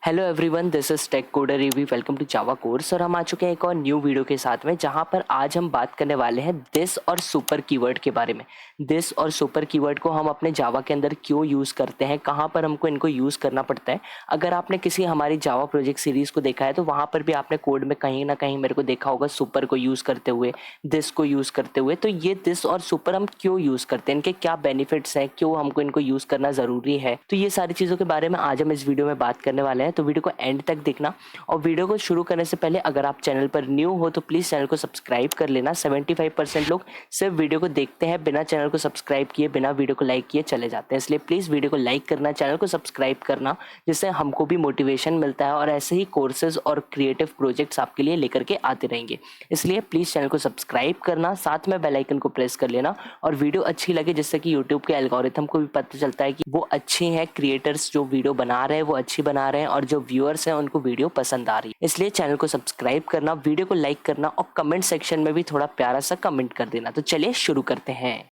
Hello everyone, this is Tech Coder Review. Welcome to Java course. और हम आ चुके हैं एक और न्यू वीडियो के साथ में, जहां पर आज हम बात करने वाले हैं दिस और सुपर कीवर्ड के बारे में। दिस और सुपर कीवर्ड को हम अपने जावा के अंदर क्यों यूज़ करते हैं, कहां पर हमको इनको यूज़ करना पड़ता है। अगर आपने किसी हमारी जावा प्रोजेक्ट सीरीज़ को देखा है तो वहां पर भी आपने कोड में कहीं ना कहीं मेरे को देखा होगा सुपर को यूज़ करते हुए, दिस को यूज़ करते हुए। तो ये दिस और सुपर हम क्यों यूज़ करते हैं, इनके क्या बेनिफिट्स हैं, क्यों हमको इनको यूज़ करना ज़रूरी है, तो ये सारी चीज़ों के बारे में आज हम इस वीडियो में बात करने वाले हैं। तो वीडियो को एंड तक देखना। और वीडियो को शुरू करने से पहले अगर आप चैनल पर न्यू हो तो प्लीज़ चैनल को सब्सक्राइब कर लेना। 75% लोग सिर्फ वीडियो को देखते हैं, बिना चैनल को सब्सक्राइब किए, बिना वीडियो को लाइक किए चले जाते हैं। इसलिए प्लीज़ वीडियो को लाइक करना, चैनल को सब्सक्राइब करना, जिससे हमको भी मोटिवेशन मिलता है और ऐसे ही कोर्सेज और क्रिएटिव प्रोजेक्ट्स आपके लिए लेकर के आते रहेंगे। इसलिए प्लीज़ चैनल को सब्सक्राइब करना, साथ में बेल आइकन को प्रेस कर लेना और वीडियो अच्छी लगे, जिससे कि यूट्यूब के एल्गोरिथम को भी पता चलता है कि वो अच्छी हैं, क्रिएटर्स जो वीडियो बना रहे हैं वो अच्छी बना रहे हैं और जो व्यूअर्स हैं उनको वीडियो पसंद आ रही है। इसलिए चैनल को सब्सक्राइब करना, वीडियो को लाइक करना और कमेंट सेक्शन में भी थोड़ा प्यारा सा कमेंट कर देना। तो चलिए शुरू करते हैं।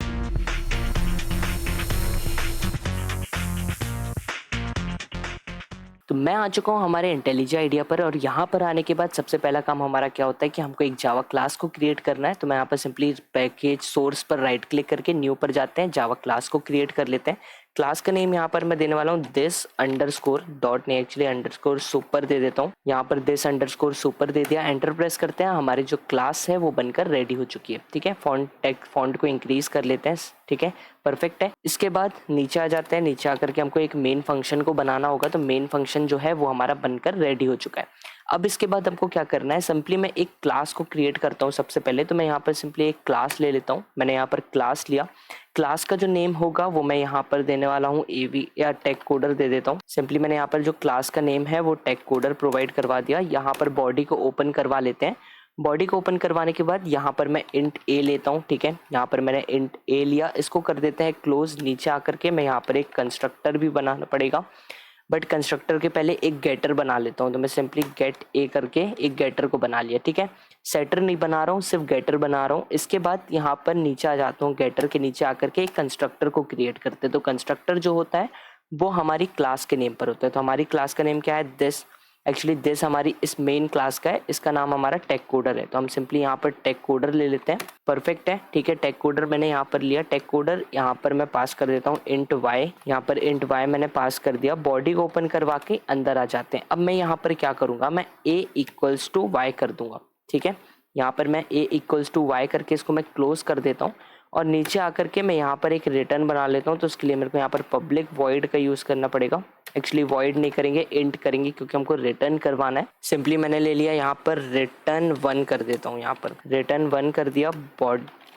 तो मैं आ चुका हूँ हमारे इंटेलिजेंट आइडिया पर, और यहाँ पर आने के बाद सबसे पहला काम हमारा क्या होता है कि हमको एक जावा क्लास को क्रिएट करना है। तो मैं यहाँ पर सिंपली पैकेज सोर्स पर राइट क्लिक करके न्यू पर जाते हैं, जावा क्लास को क्रिएट कर लेते हैं। क्लास का नेम यहाँ पर मैं देने वाला हूँ दिस अंडरस्कोर डॉट नहीं, एक्चुअली अंडरस्कोर सुपर दे देता हूँ। यहाँ पर दिस अंडरस्कोर सुपर दे दिया, एंटर प्रेस करते हैं। हमारी जो क्लास है वो बनकर रेडी हो चुकी है। ठीक है, फॉन्ट को इंक्रीज कर लेते हैं। ठीक है, परफेक्ट है। इसके बाद नीचे आ जाते हैं। नीचे आकर के हमको एक मेन फंक्शन को बनाना होगा। तो मेन फंक्शन जो है वो हमारा बनकर रेडी हो चुका है। अब इसके बाद हमको क्या करना है, सिंपली मैं एक क्लास को क्रिएट करता हूँ। सबसे पहले तो मैं यहाँ पर सिंपली एक क्लास ले लेता हूँ। मैंने यहाँ पर क्लास लिया। क्लास का जो नेम होगा वो मैं यहाँ पर देने वाला हूँ एवी या टेक कोडर दे देता हूँ। सिंपली मैंने यहाँ पर जो क्लास का नेम है वो टेक कोडर प्रोवाइड करवा दिया। यहाँ पर बॉडी को ओपन करवा लेते हैं। बॉडी को ओपन करवाने के बाद यहाँ पर मैं इंट ए लेता हूँ। ठीक है, यहाँ पर मैंने इंट ए लिया, इसको कर देते हैं क्लोज। नीचे आकर के मैं यहाँ पर एक कंस्ट्रक्टर भी बनाना पड़ेगा, बट कंस्ट्रक्टर के पहले एक गेटर बना लेता हूँ। तो मैं सिंपली गेट ए करके एक गेटर को बना लिया। ठीक है, सेटर नहीं बना रहा हूँ, सिर्फ गेटर बना रहा हूँ। इसके बाद यहाँ पर नीचे आ जाता हूँ, गेटर के नीचे आकर के एक कंस्ट्रक्टर को क्रिएट करते हैं। तो कंस्ट्रक्टर जो होता है वो हमारी क्लास के नेम पर होता है। तो हमारी क्लास का नेम क्या है, दिस। एक्चुअली दिस हमारी इस मेन क्लास का है, इसका नाम हमारा टेक कोडर है। तो हम सिंपली यहाँ पर टेक कोडर ले लेते हैं। परफेक्ट है। ठीक है, टेक कोडर मैंने यहाँ पर लिया। टेक कोडर यहाँ पर मैं पास कर देता हूँ इंट वाई। यहाँ पर इंट वाई मैंने पास कर दिया। बॉडी को ओपन करवा के अंदर आ जाते हैं। अब मैं यहाँ पर क्या करूँगा, मैं ए इक्वल्स टू वाई कर दूंगा। ठीक है, यहाँ पर मैं ए इक्वल्स टू वाई करके इसको मैं क्लोज कर देता हूँ। और नीचे आकर के मैं यहाँ पर एक रिटर्न बना लेता हूँ। तो उसके लिए मेरे को यहाँ पर पब्लिक वॉइड का यूज़ करना पड़ेगा। एक्चुअली वॉइड नहीं करेंगे, इंट करेंगे, क्योंकि हमको रिटर्न करवाना है। सिंपली मैंने ले लिया, यहाँ पर रिटर्न 1 कर देता हूँ। यहाँ पर रिटर्न 1 कर दिया।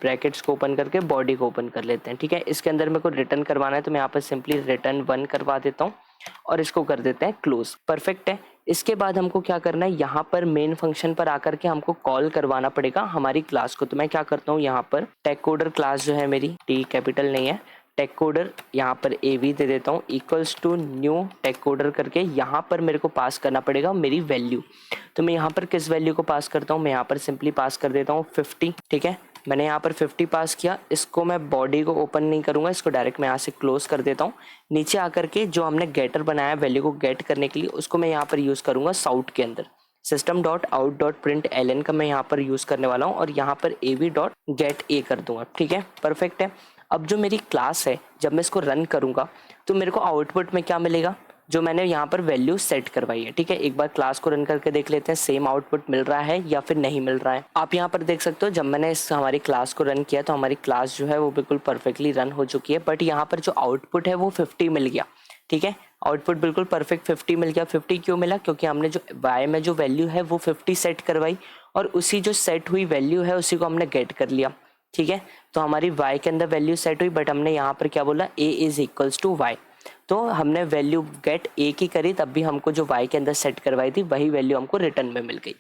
ब्रैकेट्स को ओपन करके बॉडी को ओपन कर लेते हैं। ठीक है, इसके अंदर मेरे को रिटर्न करवाना है, तो मैं यहाँ पर सिंपली रिटर्न 1 करवा देता हूँ और इसको कर देते हैं क्लोज। परफेक्ट है। इसके बाद हमको क्या करना है, यहाँ पर मेन फंक्शन पर आकर के हमको कॉल करवाना पड़ेगा हमारी क्लास को। तो मैं क्या करता हूँ, यहाँ पर टेक कोडर क्लास जो है मेरी, टी कैपिटल नहीं है, टेक कोडर यहाँ पर एवी दे देता हूँ equals to new Tech Coder करके। यहाँ पर मेरे को पास करना पड़ेगा मेरी वैल्यू। तो मैं यहाँ पर किस वैल्यू को पास करता हूँ, मैं यहाँ पर सिंपली पास कर देता हूँ 50। ठीक है, मैंने यहाँ पर 50 पास किया। इसको मैं बॉडी को ओपन नहीं करूँगा, इसको डायरेक्ट मैं यहाँ से क्लोज कर देता हूँ। नीचे आकर के जो हमने गेटर बनाया वैल्यू को गेट करने के लिए, उसको मैं यहाँ पर यूज़ करूँगा साउट के अंदर। System dot out dot print L N का मैं यहाँ पर यूज़ करने वाला हूँ और यहाँ पर ए वी डॉट गेट ए कर दूंगा। ठीक है, परफेक्ट है। अब जो मेरी क्लास है, जब मैं इसको रन करूँगा तो मेरे को आउटपुट में क्या मिलेगा, जो मैंने यहाँ पर वैल्यू सेट करवाई है। ठीक है, एक बार क्लास को रन करके देख लेते हैं सेम आउटपुट मिल रहा है या फिर नहीं मिल रहा है। आप यहाँ पर देख सकते हो, जब मैंने इस हमारी क्लास को रन किया तो हमारी क्लास जो है वो बिल्कुल परफेक्टली रन हो चुकी है, बट यहाँ पर जो आउटपुट है वो 50 मिल गया। ठीक है, आउटपुट बिल्कुल परफेक्ट 50 मिल गया। 50 क्यों मिला, क्योंकि हमने जो वाई में जो वैल्यू है वो 50 सेट करवाई और उसी जो सेट हुई वैल्यू है उसी को हमने गेट कर लिया। ठीक है, तो हमारी y के अंदर वैल्यू सेट हुई, बट हमने यहाँ पर क्या बोला, a is equals to Y. तो हमने वैल्यू गेट a की करी, तब भी हमको जो y के अंदर सेट करवाई थी वही वैल्यू हमको रिटर्न में मिल गई।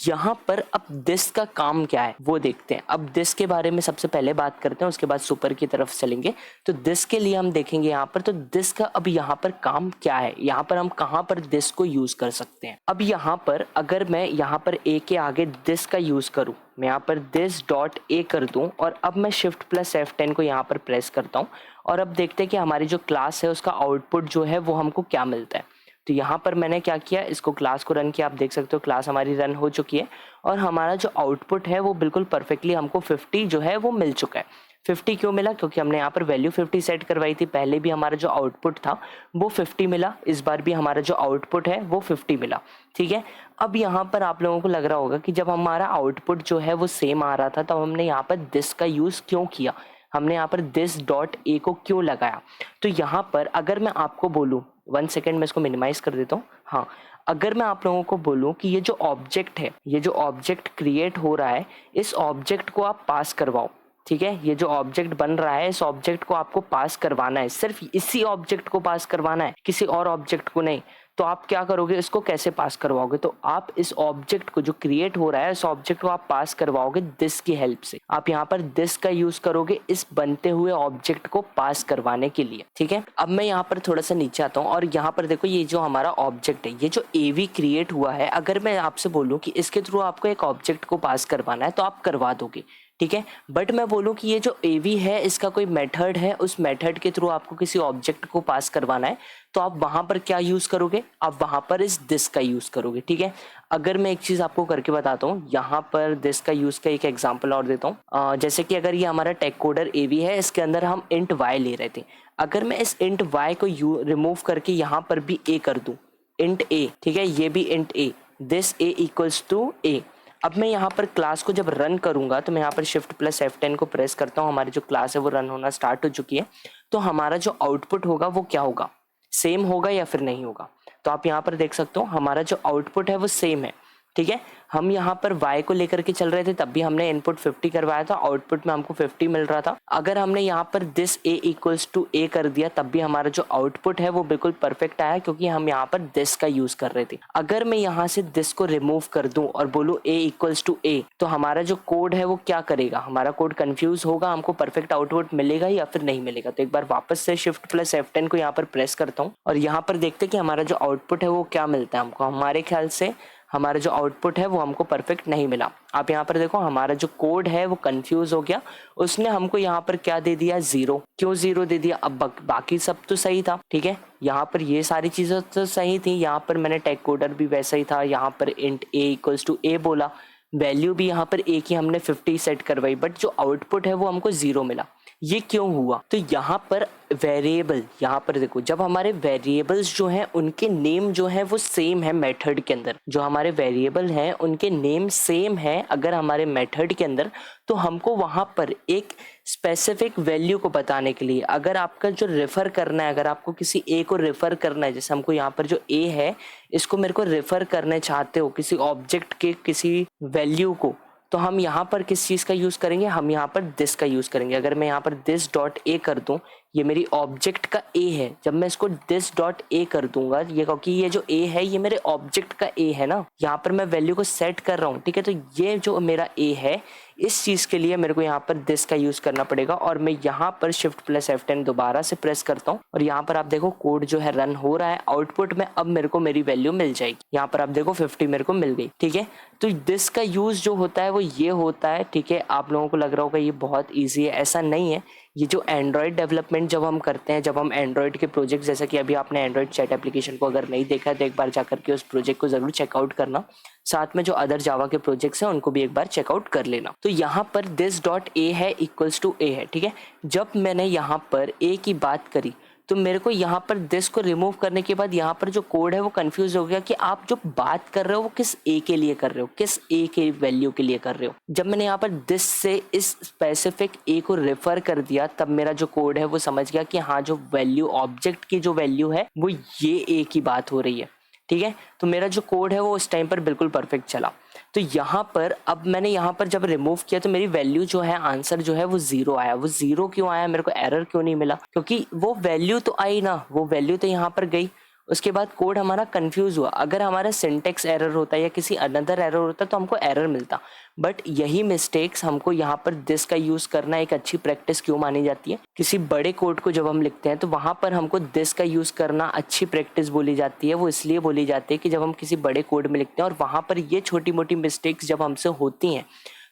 यहाँ पर अब दिस का काम क्या है वो देखते हैं। अब दिस के बारे में सबसे पहले बात करते हैं, उसके बाद सुपर की तरफ चलेंगे। तो दिस के लिए हम देखेंगे यहाँ पर, तो दिस का अब यहाँ पर काम क्या है, यहाँ पर हम कहाँ पर दिस को यूज कर सकते हैं। अब यहाँ पर अगर मैं यहाँ पर a के आगे दिस का यूज करूँ, मैं यहाँ पर दिस डॉट ए कर दूं और अब मैं शिफ्ट प्लस F10 को यहाँ पर प्रेस करता हूँ और अब देखते हैं कि हमारी जो क्लास है उसका आउटपुट जो है वो हमको क्या मिलता है। तो यहाँ पर मैंने क्या किया, इसको क्लास को रन किया, आप देख सकते हो क्लास हमारी रन हो चुकी है और हमारा जो आउटपुट है वो बिल्कुल परफेक्टली हमको 50 जो है वो मिल चुका है। 50 क्यों मिला, क्योंकि हमने यहाँ पर वैल्यू 50 सेट करवाई थी, पहले भी हमारा जो आउटपुट था वो 50 मिला, इस बार भी हमारा जो आउटपुट है वो 50 मिला। ठीक है, अब यहाँ पर आप लोगों को लग रहा होगा कि जब हमारा आउटपुट जो है वो सेम आ रहा था तब हमने यहाँ पर दिस का यूज़ क्यों किया, हमने यहाँ पर दिस डॉट ए को क्यों लगाया। तो यहाँ पर अगर मैं आपको बोलूँ, 1 सेकेंड मैं इसको मिनिमाइज कर देता हूँ। हाँ, अगर मैं आप लोगों को बोलूँ कि ये जो ऑब्जेक्ट है, ये जो ऑब्जेक्ट क्रिएट हो रहा है, इस ऑब्जेक्ट को आप पास करवाओ। ठीक है, ये जो ऑब्जेक्ट बन रहा है इस ऑब्जेक्ट को आपको पास करवाना है, सिर्फ इसी ऑब्जेक्ट को पास करवाना है, किसी और ऑब्जेक्ट को नहीं। तो आप क्या करोगे, इसको कैसे पास करवाओगे, तो आप इस ऑब्जेक्ट को जो क्रिएट हो रहा है इस ऑब्जेक्ट को आप पास करवाओगे दिस की हेल्प से। आप यहाँ पर दिस का यूज करोगे इस बनते हुए ऑब्जेक्ट को पास करवाने के लिए। ठीक है, अब मैं यहाँ पर थोड़ा सा नीचे आता हूँ और यहाँ पर देखो ये जो हमारा ऑब्जेक्ट है, ये जो एवी क्रिएट हुआ है, अगर मैं आपसे बोलूँ कि इसके थ्रू आपको एक ऑब्जेक्ट को पास करवाना है तो आप करवा दोगे। ठीक है, बट मैं बोलूँ कि ये जो एवी है इसका कोई मेथड है, उस मेथड के थ्रू आपको किसी ऑब्जेक्ट को पास करवाना है, तो आप वहां पर क्या यूज करोगे, आप वहां पर इस दिस का यूज करोगे। ठीक है, अगर मैं एक चीज आपको करके बताता हूँ, यहाँ पर दिस का यूज का एक एग्जांपल और देता हूँ। जैसे कि अगर ये हमारा टेक कोडर एवी है, इसके अंदर हम इंट वाई ले रहे थे, अगर मैं इस इंट वाई को रिमूव करके यहाँ पर भी ए कर दूं, इंट ए, ठीक है, ये भी int A, this A equals to A. अब मैं यहाँ पर क्लास को जब रन करूंगा तो मैं यहाँ पर शिफ्ट प्लस F10 को प्रेस करता हूँ, हमारी जो क्लास है वो रन होना स्टार्ट हो चुकी है। तो हमारा जो आउटपुट होगा वो क्या होगा, सेम होगा या फिर नहीं होगा। तो आप यहाँ पर देख सकते हो हमारा जो आउटपुट है वो सेम है। ठीक है, हम यहाँ पर y को लेकर के चल रहे थे, तब भी हमने इनपुट 50 करवाया था, आउटपुट में हमको 50 मिल रहा था। अगर हमने यहाँ पर this a equals to a कर दिया तब भी हमारा जो आउटपुट है वो बिल्कुल परफेक्ट आया, क्योंकि हम यहाँ पर दिस का यूज कर रहे थे। अगर मैं यहाँ से दिस को रिमूव कर दूं और बोलूँ a इक्वल्स टू a, तो हमारा जो कोड है वो क्या करेगा, हमारा कोड कंफ्यूज होगा, हमको परफेक्ट आउटपुट मिलेगा या फिर नहीं मिलेगा। तो एक बार वापस से शिफ्ट प्लस F10 को यहाँ पर प्रेस करता हूँ और यहाँ पर देखते कि हमारा जो आउटपुट है वो क्या मिलता है हमको। हमारे ख्याल से हमारा जो आउटपुट है वो हमको परफेक्ट नहीं मिला। आप यहाँ पर देखो हमारा जो कोड है वो कंफ्यूज हो गया, उसने हमको यहाँ पर क्या दे दिया, 0। क्यों 0 दे दिया, अब बाकी सब तो सही था। ठीक है, यहाँ पर ये सारी चीजें तो सही थी, यहाँ पर मैंने टेक कोडर भी वैसा ही था, यहाँ पर इंट ए इक्वल्स टू ए बोला, वैल्यू भी यहाँ पर ए की हमने 50 सेट करवाई, बट जो आउटपुट है वो हमको 0 मिला। ये क्यों हुआ, तो यहाँ पर वेरिएबल, यहाँ पर देखो जब हमारे वेरिएबल्स जो हैं उनके नेम जो है वो सेम है मेथड के अंदर, जो हमारे वेरिएबल हैं उनके नेम सेम है अगर हमारे मेथड के अंदर, तो हमको वहां पर एक स्पेसिफिक वैल्यू को बताने के लिए, अगर आपका जो रेफर करना है, अगर आपको किसी ए को रेफर करना है, जैसे हमको यहाँ पर जो ए है इसको मेरे को रेफर करने चाहते हो किसी ऑब्जेक्ट के किसी वैल्यू को, तो हम यहाँ पर किस चीज़ का यूज़ करेंगे, हम यहाँ पर दिस का यूज़ करेंगे। अगर मैं यहाँ पर दिस डॉट ए कर दूँ, ये मेरी ऑब्जेक्ट का ए है, जब मैं इसको दिस डॉट ए कर दूंगा, ये क्योंकि ये जो ए है ये मेरे ऑब्जेक्ट का ए है ना, यहाँ पर मैं वैल्यू को सेट कर रहा हूँ। ठीक है, तो ये जो मेरा ए है इस चीज़ के लिए मेरे को यहाँ पर दिस का यूज़ करना पड़ेगा, और मैं यहाँ पर शिफ्ट प्लस F10 दोबारा से प्रेस करता हूँ और यहाँ पर आप देखो कोड जो है रन हो रहा है, आउटपुट में अब मेरे को मेरी वैल्यू मिल जाएगी। यहाँ पर आप देखो 50 मेरे को मिल गई। ठीक है, तो दिस का यूज़ जो होता है वो ये होता है। ठीक है, आप लोगों को लग रहा होगा ये बहुत ईजी है, ऐसा नहीं है। ये जो एंड्रॉयड डेवलपमेंट जब हम करते हैं, जब हम एंड्रॉयड के प्रोजेक्ट, जैसा कि अभी आपने एंड्रॉयड चैट एप्लीकेशन को अगर नहीं देखा है तो एक बार जाकर के उस प्रोजेक्ट को ज़रूर चेकआउट करना, साथ में जो अदर जावा के प्रोजेक्ट्स हैं उनको भी एक बार चेकआउट कर लेना। तो यहाँ पर दिस डॉट ए है इक्वल्स टू ए है। ठीक है, जब मैंने यहाँ पर ए की बात करी तो मेरे को यहाँ पर दिस को रिमूव करने के बाद यहाँ पर जो कोड है वो कंफ्यूज हो गया कि आप जो बात कर रहे हो वो किस ए के लिए कर रहे हो, किस ए के वैल्यू के लिए कर रहे हो। जब मैंने यहाँ पर दिस से इस स्पेसिफिक ए को रेफर कर दिया तब मेरा जो कोड है वो समझ गया कि हाँ जो वैल्यू ऑब्जेक्ट की जो वैल्यू है वो ये ए की बात हो रही है। ठीक है, तो मेरा जो कोड है वो उस टाइम पर बिल्कुल परफेक्ट चला। तो यहाँ पर अब मैंने यहाँ पर जब रिमूव किया तो मेरी वैल्यू जो है, आंसर जो है वो 0 आया। वो 0 क्यों आया, मेरे को एरर क्यों नहीं मिला, क्योंकि वो वैल्यू तो आई ना, वो वैल्यू तो यहाँ पर गई। उसके बाद कोड हमारा कंफ्यूज हुआ। अगर हमारा सिंटेक्स एरर होता या किसी अनदर एरर होता तो हमको एरर मिलता, बट यही मिस्टेक्स हमको यहाँ पर दिस का यूज करना एक अच्छी प्रैक्टिस क्यों मानी जाती है। किसी बड़े कोड को जब हम लिखते हैं तो वहां पर हमको दिस का यूज करना अच्छी प्रैक्टिस बोली जाती है। वो इसलिए बोली जाती है कि जब हम किसी बड़े कोड में लिखते हैं और वहां पर ये छोटी मोटी मिस्टेक्स जब हमसे होती हैं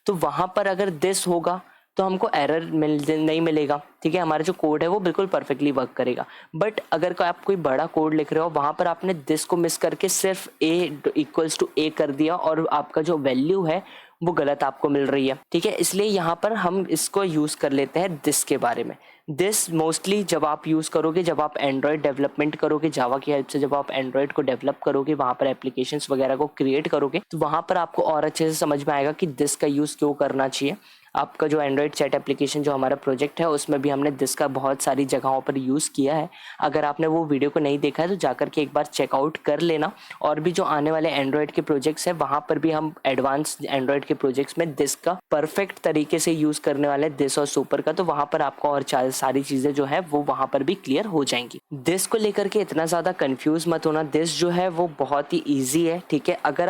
तो वहां पर अगर दिस होगा तो हमको एरर नहीं मिलेगा, ठीक है। हमारा जो कोड है वो बिल्कुल परफेक्टली वर्क करेगा। बट अगर आप कोई बड़ा कोड लिख रहे हो, वहां पर आपने दिस को मिस करके सिर्फ a इक्वल्स टू a कर दिया और आपका जो वैल्यू है वो गलत आपको मिल रही है, ठीक है। इसलिए यहाँ पर हम इसको यूज कर लेते हैं दिस के बारे में। दिस मोस्टली जब आप यूज करोगे, जब आप एंड्रॉयड डेवलपमेंट करोगे जावा की हेल्प से, जब आप एंड्रॉयड को डेवलप करोगे, वहां पर एप्लीकेशंस वगैरह को क्रिएट करोगे, तो वहां पर आपको और अच्छे से समझ में आएगा कि दिस का यूज क्यों करना चाहिए। आपका जो एंड्रॉयड चैट एप्लीकेशन जो हमारा प्रोजेक्ट है उसमें भी हमने दिस का बहुत सारी जगहों पर यूज़ किया है। अगर आपने वो वीडियो को नहीं देखा है तो जाकर के एक बार चेकआउट कर लेना। और भी जो आने वाले एंड्रॉयड के प्रोजेक्ट्स हैं वहाँ पर भी हम एडवांस एंड्रॉयड के प्रोजेक्ट्स में दिस का परफेक्ट तरीके से यूज़ करने वाले हैं, दिस और सुपर का। तो वहाँ पर आपको और सारी चीज़ें जो है वो वहाँ पर भी क्लियर हो जाएंगी। दिस को लेकर के इतना ज़्यादा कंफ्यूज मत होना। दिस जो है वो बहुत ही ईजी है, ठीक है। अगर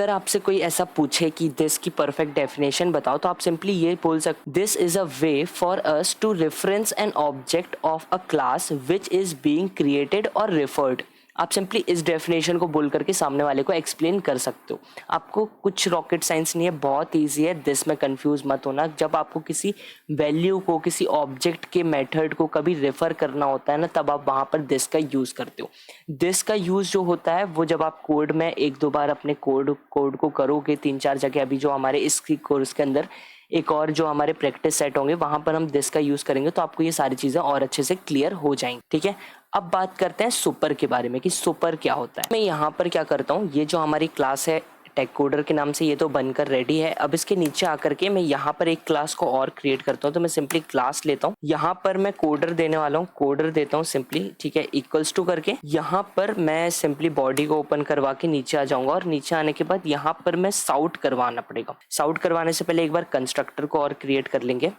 आपसे कोई ऐसा पूछे कि दिस की परफेक्ट डेफिनेशन बताओ, तो आप सिंपली ये बोल सकते, this is a way for us to reference an object of a class which is being created और रेफर्ड। आप सिंपली इस डेफिनेशन को बोल करके सामने वाले को एक्सप्लेन कर सकते हो। आपको कुछ रॉकेट साइंस नहीं है, बहुत ईजी है। दिस में कंफ्यूज मत होना। जब आपको किसी वैल्यू को, किसी ऑब्जेक्ट के मेथड को कभी रेफर करना होता है ना, तब आप वहां पर दिस का यूज करते हो। दिस का यूज जो होता है वो जब आप कोड में एक दो बार अपने कोड को करोगे, 3-4 जगह, अभी जो हमारे इस कोर्स के अंदर एक और जो हमारे प्रैक्टिस सेट होंगे वहां पर हम दिस का यूज करेंगे, तो आपको ये सारी चीजें और अच्छे से क्लियर हो जाएंगी, ठीक है। अब बात करते हैं सुपर के बारे में कि सुपर क्या होता है। मैं यहाँ पर क्या करता हूँ, ये जो हमारी क्लास है टेक कोडर के नाम से, ये तो बनकर रेडी है। अब इसके नीचे आकर के मैं यहाँ पर एक क्लास को और क्रिएट करता हूँ। तो मैं सिंपली क्लास लेता हूँ, यहाँ पर मैं कोडर देने वाला हूँ, कोडर देता हूँ सिंपली, ठीक है, इक्वल्स टू करके। यहाँ पर मैं सिंपली बॉडी को ओपन करवा के नीचे आ जाऊंगा और नीचे आने के बाद यहाँ पर मैं साउट करवाना पड़ेगा। साउट करवाने से पहले एक बार कंस्ट्रक्टर को और क्रिएट कर लेंगे।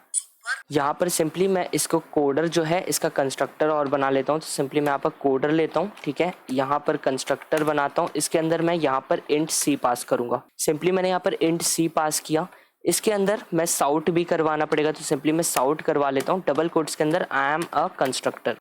यहाँ पर सिंपली मैं इसको कोडर जो है इसका कंस्ट्रक्टर और बना लेता हूँ। तो सिंपली मैं यहाँ पर कोडर लेता हूँ, ठीक है, यहाँ पर कंस्ट्रक्टर बनाता हूँ। इसके अंदर मैं यहाँ पर इंट सी पास करूंगा। सिंपली मैंने यहाँ पर इंट सी पास किया। इसके अंदर मैं साउट भी करवाना पड़ेगा, तो सिंपली मैं साउट करवा लेता हूँ डबल कोट्स के अंदर, आई एम अ कंस्ट्रक्टर।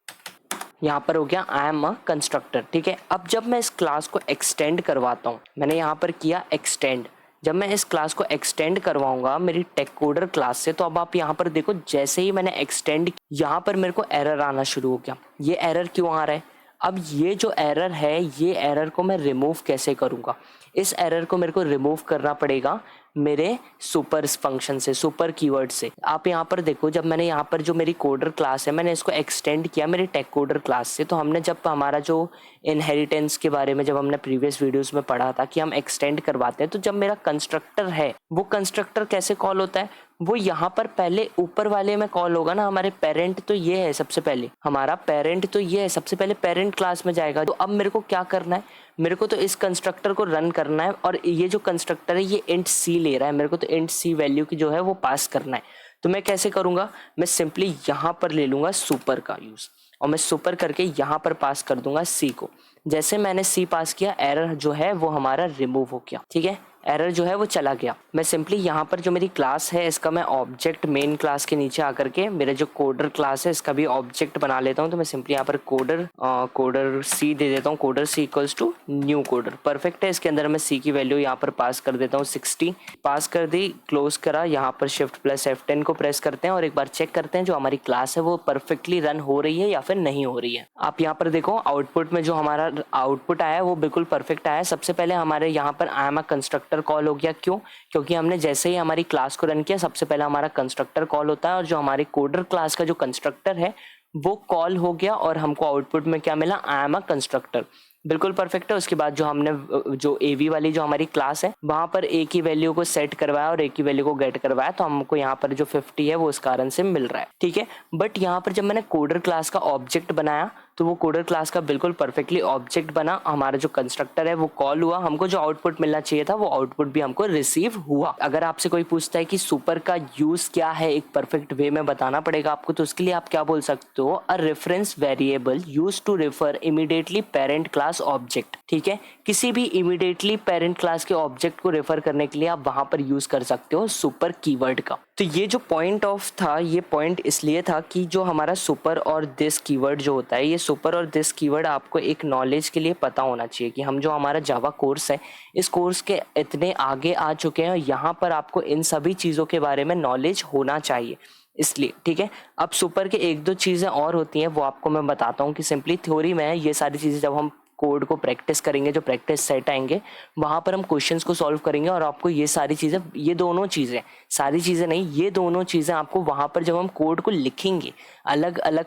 यहाँ पर हो गया आई एम अ कंस्ट्रक्टर, ठीक है। अब जब मैं इस क्लास को एक्सटेंड करवाता हूँ, मैंने यहाँ पर किया एक्सटेंड। जब मैं इस क्लास को एक्सटेंड करवाऊंगा मेरी टेक कोडर क्लास से, तो अब आप यहाँ पर देखो, जैसे ही मैंने एक्सटेंड, यहाँ पर मेरे को एरर आना शुरू हो गया। ये एरर क्यों आ रहा है? अब ये जो एरर है, ये एरर को मैं रिमूव कैसे करूँगा? इस एरर को मेरे को रिमूव करना पड़ेगा मेरे सुपर फंक्शन से, सुपर कीवर्ड से। आप यहाँ पर देखो, जब मैंने यहाँ पर जो मेरी कोडर क्लास है मैंने इसको एक्सटेंड किया मेरी टेक कोडर क्लास से। तो हमने जब हमारा जो इनहेरिटेंस के बारे में जब हमने प्रीवियस वीडियोस में पढ़ा था कि हम एक्सटेंड करवाते हैं, तो जब मेरा कंस्ट्रक्टर है वो कंस्ट्रक्टर कैसे कॉल होता है? वो यहाँ पर पहले ऊपर वाले में कॉल होगा ना। हमारे पेरेंट तो ये है, सबसे पहले हमारा पेरेंट तो ये है, सबसे पहले पेरेंट क्लास में जाएगा। तो अब मेरे को क्या करना है? मेरे को तो इस कंस्ट्रक्टर को रन करना है और ये जो कंस्ट्रक्टर है ये इंट सी ले रहा है, मेरे को तो इंट सी वैल्यू की जो है वो पास करना है। तो मैं कैसे करूंगा? मैं सिंपली यहाँ पर ले लूंगा सुपर का यूज और मैं सुपर करके यहाँ पर पास कर दूंगा सी को। जैसे मैंने सी पास किया, एरर जो है वो हमारा रिमूव हो गया, ठीक है, एरर जो है वो चला गया। मैं सिंपली यहाँ पर जो मेरी क्लास है इसका मैं ऑब्जेक्ट मेन क्लास के नीचे आकर के मेरे जो कोडर क्लास है इसका भी ऑब्जेक्ट बना लेता हूँ। तो मैं सिंपली यहाँ पर कोडर सी दे देता हूँ, coder C equals to new coder. Perfect है। इसके अंदर मैं सी की वैल्यू यहाँ पर पास कर देता हूँ 60, पास कर दी, क्लोज करा। यहाँ पर Shift+F10 को प्रेस करते हैं और एक बार चेक करते हैं जो हमारी क्लास है वो परफेक्टली रन हो रही है या फिर नहीं हो रही है। आप यहाँ पर देखो आउटपुट में जो हमारा आउटपुट आया है वो बिल्कुल परफेक्ट आया है। सबसे पहले हमारे यहाँ पर I am a constructor call हो गया। क्यों? क्योंकि हमने जैसे ही हमारी क्लास को रन किया सबसे पहले हमारा कंस्ट्रक्टर कॉल होता है और जो हमारे कोडर क्लास का जो कंस्ट्रक्टर है वो कॉल हो गया और हमको आउटपुट में क्या मिला? I am a constructor. बिल्कुल परफेक्ट है। उसके बाद जो हमने जो एवी वाली जो हमारी क्लास है वहां पर ए की वैल्यू को सेट करवाया और ए की वैल्यू को गेट करवाया, तो हमको यहाँ पर जो 50 है वो उस कारण से मिल रहा है, ठीक है। बट यहाँ पर जब मैंने कोडर क्लास का ऑब्जेक्ट बनाया तो वो कोडर क्लास का बिल्कुल परफेक्टली ऑब्जेक्ट बना। हमारा जो कंस्ट्रक्टर है वो कॉल हुआ, हमको जो आउटपुट मिलना चाहिए था वो आउटपुट भी हमको रिसीव हुआ। अगर आपसे कोई पूछता है कि सुपर का यूज क्या है एक परफेक्ट वे में बताना पड़ेगा आपको, तो उसके लिए आप क्या बोल सकते हो? A reference variable use to refer immediately parent class object, ठीक है। किसी भी इमीडिएटली पेरेंट क्लास के ऑब्जेक्ट को रेफर करने के लिए आप वहां पर यूज कर सकते हो सुपर कीवर्ड का। तो तो ये जो पॉइंट ऑफ था, ये पॉइंट इसलिए था कि जो हमारा सुपर और दिस कीवर्ड जो होता है, ये सुपर और दिस कीवर्ड आपको एक नॉलेज के लिए पता होना चाहिए कि हम जो हमारा जावा कोर्स है, इस कोर्स के इतने आगे आ चुके हैं और यहाँ पर आपको इन सभी चीज़ों के बारे में नॉलेज होना चाहिए, इसलिए ठीक है। अब सुपर के एक दो चीज़ें और होती हैं, वो आपको मैं बताता हूँ कि सिंपली थ्योरी में ये सारी चीज़ें जब हम कोड को प्रैक्टिस करेंगे, जो प्रैक्टिस सेट आएंगे वहाँ पर हम क्वेश्चंस को सॉल्व करेंगे और आपको ये सारी चीज़ें, ये दोनों चीज़ें, सारी चीज़ें नहीं, ये दोनों चीज़ें आपको वहाँ पर जब हम कोड को लिखेंगे, अलग अलग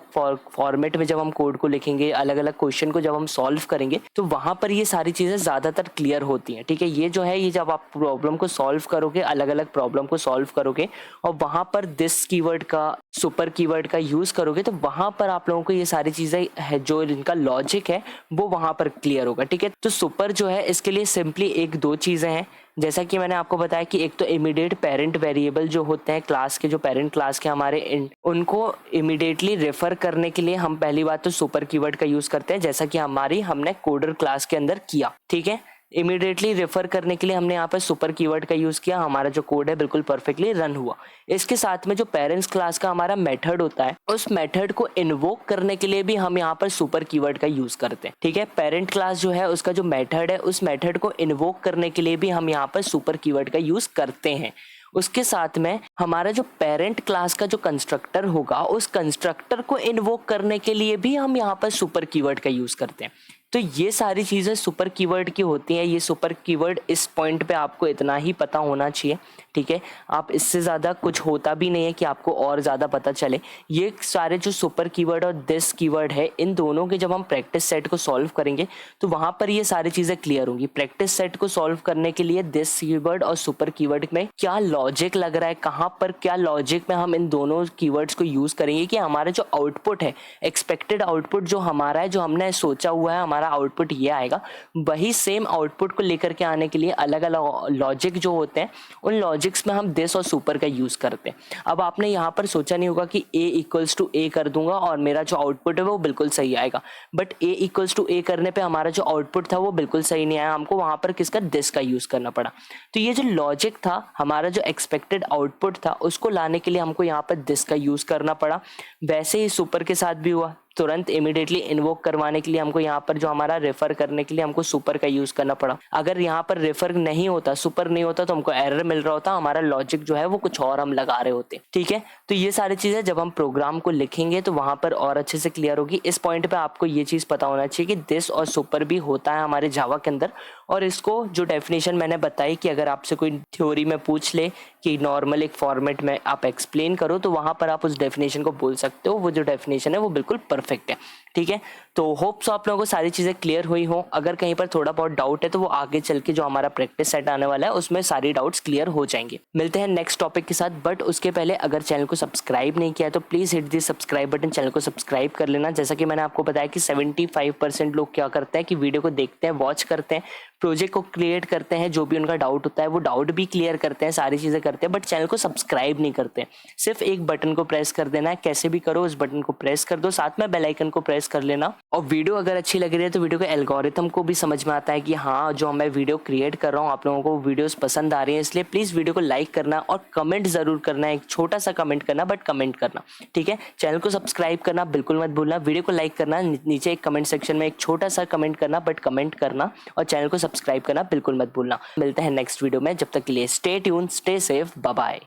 फॉर्मेट में जब हम कोड को लिखेंगे, अलग अलग क्वेश्चन को जब हम सॉल्व करेंगे, तो वहाँ पर ये सारी चीज़ें ज़्यादातर क्लियर होती हैं, ठीक है। ये जो है, ये जब आप प्रॉब्लम को सॉल्व करोगे, अलग अलग प्रॉब्लम को सॉल्व करोगे और वहाँ पर दिस कीवर्ड का, सुपर कीवर्ड का यूज़ करोगे, तो वहाँ पर आप लोगों को ये सारी चीज़ें है, जो इनका लॉजिक है वो वहाँ पर क्लियर होगा, ठीक है। तो सुपर जो है, इसके लिए सिंपली एक दो चीज़ें हैं, जैसा कि मैंने आपको बताया कि एक तो इमीडिएट पेरेंट वेरिएबल जो होते हैं क्लास के, जो पेरेंट क्लास के हमारे, उनको इमीडिएटली रेफर करने के लिए हम पहली बात तो सुपर कीवर्ड का यूज़ करते हैं, जैसा कि हमने कोडर क्लास के अंदर किया, ठीक है। इमीडिएटली रेफर करने के लिए हमने यहाँ पर सुपर कीवर्ड का यूज़ किया, हमारा जो कोड है बिल्कुल परफेक्टली रन हुआ। इसके साथ में जो पेरेंट्स क्लास का हमारा मेथड होता है, उस मेथड को इन्वोक करने के लिए भी हम यहाँ पर सुपर कीवर्ड का यूज़ करते हैं, ठीक है। पेरेंट क्लास जो है, उसका जो मेथड है, उस मेथड को इन्वोक करने के लिए भी हम यहाँ पर सुपर कीवर्ड का यूज़ करते हैं। उसके साथ में हमारा जो पेरेंट क्लास का जो कंस्ट्रक्टर होगा, उस कंस्ट्रक्टर को इन्वोक करने के लिए भी हम यहाँ पर सुपर कीवर्ड का यूज़ करते हैं। तो ये सारी चीज़ें सुपर कीवर्ड की होती हैं। ये सुपर कीवर्ड इस पॉइंट पे आपको इतना ही पता होना चाहिए, ठीक है। आप इससे ज़्यादा कुछ होता भी नहीं है कि आपको और ज़्यादा पता चले। ये सारे जो सुपर कीवर्ड और दिस कीवर्ड है, इन दोनों के जब हम प्रैक्टिस सेट को सॉल्व करेंगे तो वहाँ पर ये सारी चीज़ें क्लियर होंगी। प्रैक्टिस सेट को सॉल्व करने के लिए दिस कीवर्ड और सुपर कीवर्ड में क्या लॉजिक लग रहा है, कहाँ पर क्या लॉजिक में हम इन दोनों कीवर्ड्स को यूज़ करेंगे कि हमारा जो आउटपुट है, एक्सपेक्टेड आउटपुट जो हमारा है, जो हमने सोचा हुआ है हमारा आउटपुट ये आएगा, वही सेम आउटपुट को लेकर के आने के लिए अलग अलग लॉजिक जो होते हैं, उन लॉजिक्स में हम दिस और सुपर का यूज़ करते हैं। अब आपने यहाँ पर सोचा नहीं होगा कि a इक्वल्स टू ए कर दूंगा और मेरा जो आउटपुट है वो बिल्कुल सही आएगा, बट a इक्वल्स टू ए करने पे हमारा जो आउटपुट था वो बिल्कुल सही नहीं आया, हमको वहाँ पर किसका, दिस का यूज़ करना पड़ा। तो ये जो लॉजिक था, हमारा जो एक्सपेक्टेड आउटपुट था, उसको लाने के लिए हमको यहाँ पर दिस का यूज़ करना पड़ा। वैसे ही सुपर के साथ भी हुआ, तुरंत इमीडिएटली इन्वोक करवाने के लिए हमको यहाँ पर जो हमारा रेफर करने के लिए हमको सुपर का यूज़ करना पड़ा। अगर यहाँ पर रेफर नहीं होता, सुपर नहीं होता, तो हमको एरर मिल रहा होता, हमारा लॉजिक जो है वो कुछ और हम लगा रहे होते, ठीक है। तो ये सारी चीज़ें जब हम प्रोग्राम को लिखेंगे तो वहाँ पर और अच्छे से क्लियर होगी। इस पॉइंट पर आपको ये चीज़ पता होना चाहिए कि दिस और सुपर भी होता है हमारे जावा के अंदर, और इसको जो डेफिनेशन मैंने बताई कि अगर आपसे कोई थ्योरी में पूछ ले कि नॉर्मल एक फॉर्मेट में आप एक्सप्लेन करो, तो वहाँ पर आप उस डेफिनेशन को बोल सकते हो। वो जो डेफिनेशन है वो बिल्कुल परफेक्ट है, ठीक है। तो होप्स आप लोगों को सारी चीज़ें क्लियर हुई हो। अगर कहीं पर थोड़ा बहुत डाउट है तो वो आगे चल के जो हमारा प्रैक्टिस सेट आने वाला है उसमें सारी डाउट्स क्लियर हो जाएंगे। मिलते हैं नेक्स्ट टॉपिक के साथ, बट उसके पहले अगर चैनल को सब्सक्राइब नहीं किया तो please hit the subscribe button, channel को सब्सक्राइब कर लेना। जैसा कि मैंने आपको बताया कि 75% लोग क्या करते हैं कि वीडियो को देखते हैं, वॉच करते हैं, प्रोजेक्ट को क्रिएट करते हैं, जो भी उनका डाउट होता है वो डाउट भी क्लियर करते हैं, सारी चीज़ें करते हैं, बट चैनल को सब्सक्राइब नहीं करते हैं। सिर्फ एक बटन को प्रेस कर देना है, कैसे भी करो उस बटन को प्रेस कर दो, साथ में बेल आइकन को प्रेस कर लेना। और वीडियो अगर अच्छी लग रही है तो वीडियो के एल्गोरिथम को भी समझ में आता है कि हाँ, जो मैं वीडियो क्रिएट कर रहा हूँ आप लोगों को वीडियोस पसंद आ रही है, इसलिए प्लीज़ वीडियो को लाइक करना और कमेंट ज़रूर करना, एक छोटा सा कमेंट करना, बट कमेंट करना, ठीक है। चैनल को सब्सक्राइब करना बिल्कुल मत भूलना, वीडियो को लाइक करना, नीचे एक कमेंट सेक्शन में एक छोटा सा कमेंट करना, बट कमेंट करना, और चैनल को सब्सक्राइब करना बिल्कुल मत भूलना। मिलते हैं नेक्स्ट वीडियो में, जब तक के लिए stay tune, stay safe, bye bye.